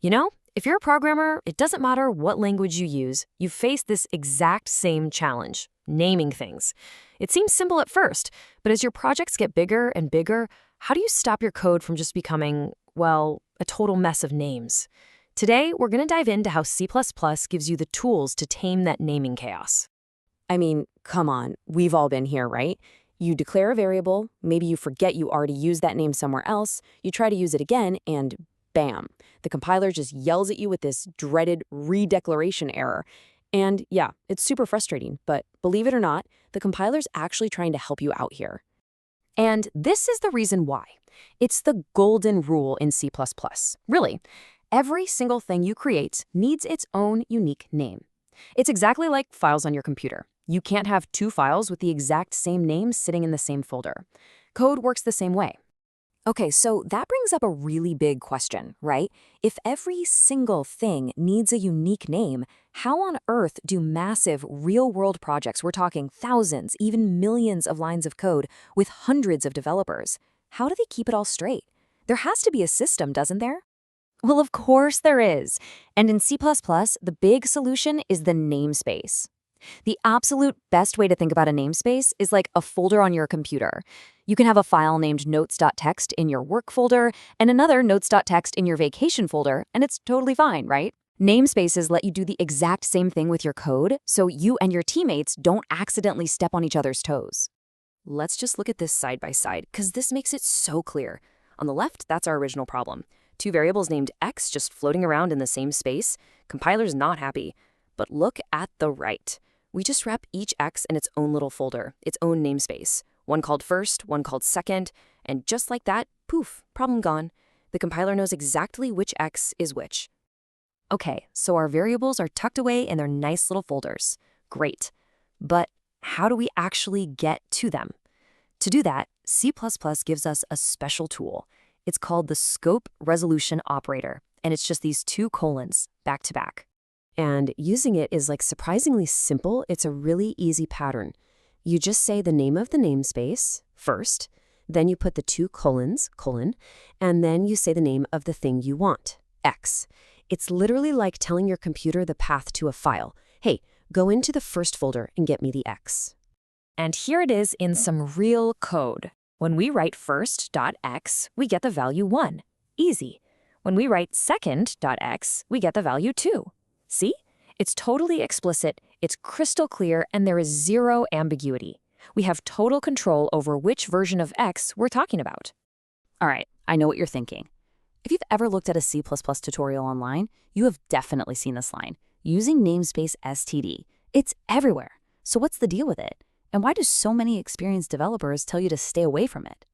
You know, if you're a programmer, it doesn't matter what language you use, you face this exact same challenge, naming things. It seems simple at first, but as your projects get bigger and bigger, how do you stop your code from just becoming, well, a total mess of names? Today, we're going to dive into how C++ gives you the tools to tame that naming chaos. I mean, come on, we've all been here, right? You declare a variable, maybe you forget you already used that name somewhere else, you try to use it again, and bam, the compiler just yells at you with this dreaded redeclaration error. And yeah, it's super frustrating, but believe it or not, the compiler's actually trying to help you out here. And this is the reason why. It's the golden rule in C++. Really, every single thing you create needs its own unique name. It's exactly like files on your computer. You can't have two files with the exact same name sitting in the same folder. Code works the same way. Okay, so that brings up a really big question, right? If every single thing needs a unique name, how on earth do massive real-world projects, we're talking thousands, even millions of lines of code with hundreds of developers, how do they keep it all straight? There has to be a system, doesn't there? Well, of course there is. And in C++, the big solution is the namespace. The absolute best way to think about a namespace is like a folder on your computer. You can have a file named notes.txt in your work folder and another notes.txt in your vacation folder, and it's totally fine, right? Namespaces let you do the exact same thing with your code, so you and your teammates don't accidentally step on each other's toes. Let's just look at this side by side, because this makes it so clear. On the left, that's our original problem. Two variables named x just floating around in the same space. Compiler's not happy. But look at the right. We just wrap each x in its own little folder, its own namespace. One called first, one called second, and just like that, poof, problem gone. The compiler knows exactly which x is which. Okay, so our variables are tucked away in their nice little folders. Great. But how do we actually get to them? To do that, C++ gives us a special tool. It's called the scope resolution operator, and it's just these two colons back to back. And using it is like surprisingly simple. It's a really easy pattern. You just say the name of the namespace first, then you put the two colons, colon, and then you say the name of the thing you want, x. It's literally like telling your computer the path to a file. Hey, go into the first folder and get me the x. And here it is in some real code. When we write first.x, we get the value 1. Easy. When we write second.x, we get the value 2. See? It's totally explicit, it's crystal clear, and there is zero ambiguity. We have total control over which version of x we're talking about. All right, I know what you're thinking. If you've ever looked at a C++ tutorial online, you have definitely seen this line, using namespace std. It's everywhere. So what's the deal with it? And why do so many experienced developers tell you to stay away from it?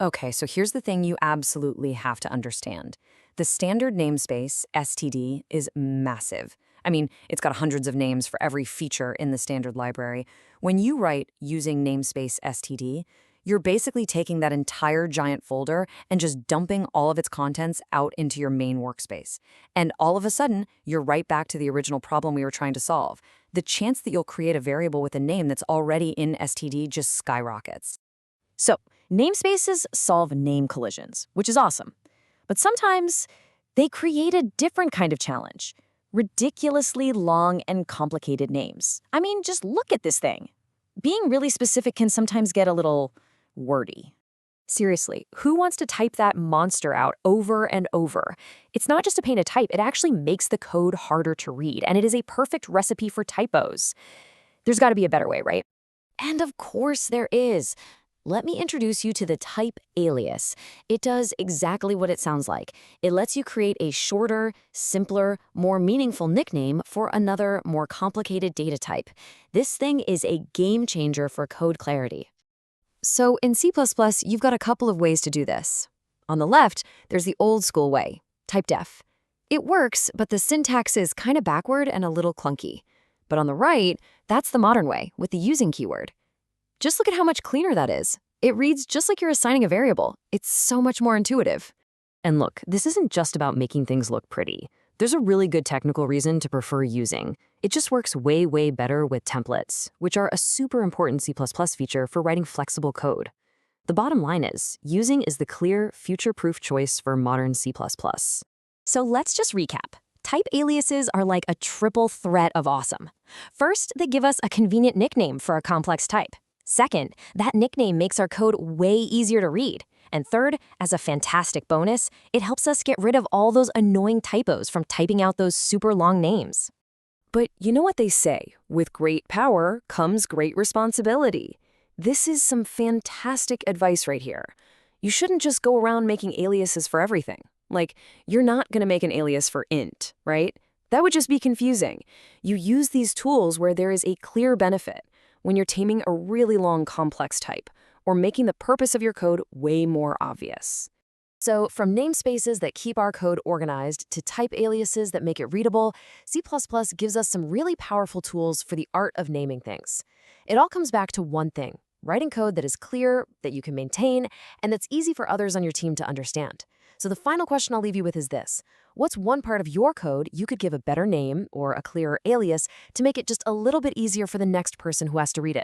Okay, so here's the thing you absolutely have to understand. The standard namespace, std, is massive. I mean, it's got hundreds of names for every feature in the standard library. When you write using namespace std, you're basically taking that entire giant folder and just dumping all of its contents out into your main workspace. And all of a sudden, you're right back to the original problem we were trying to solve. The chance that you'll create a variable with a name that's already in std just skyrockets. So, namespaces solve name collisions, which is awesome. But sometimes they create a different kind of challenge. Ridiculously long and complicated names. I mean, just look at this thing. Being really specific can sometimes get a little wordy. Seriously, who wants to type that monster out over and over? It's not just a pain to type, it actually makes the code harder to read, and it is a perfect recipe for typos. There's got to be a better way, right? And of course there is. Let me introduce you to the type alias. It does exactly what it sounds like. It lets you create a shorter, simpler, more meaningful nickname for another, more complicated data type. This thing is a game changer for code clarity. So in C++, you've got a couple of ways to do this. On the left, there's the old school way, typedef. It works, but the syntax is kind of backward and a little clunky. But on the right, that's the modern way, with the using keyword. Just look at how much cleaner that is. It reads just like you're assigning a variable. It's so much more intuitive. And look, this isn't just about making things look pretty. There's a really good technical reason to prefer using. It just works way, way better with templates, which are a super important C++ feature for writing flexible code. The bottom line is, using is the clear, future-proof choice for modern C++. So let's just recap. Type aliases are like a triple threat of awesome. First, they give us a convenient nickname for a complex type. Second, that nickname makes our code way easier to read. And third, as a fantastic bonus, it helps us get rid of all those annoying typos from typing out those super long names. But you know what they say, with great power comes great responsibility. This is some fantastic advice right here. You shouldn't just go around making aliases for everything. Like, you're not going to make an alias for int, right? That would just be confusing. You use these tools where there is a clear benefit, when you're taming a really long complex type, or making the purpose of your code way more obvious. So, from namespaces that keep our code organized to type aliases that make it readable, C++ gives us some really powerful tools for the art of naming things. It all comes back to one thing: writing code that is clear, that you can maintain, and that's easy for others on your team to understand. So the final question I'll leave you with is this: what's one part of your code you could give a better name or a clearer alias to make it just a little bit easier for the next person who has to read it?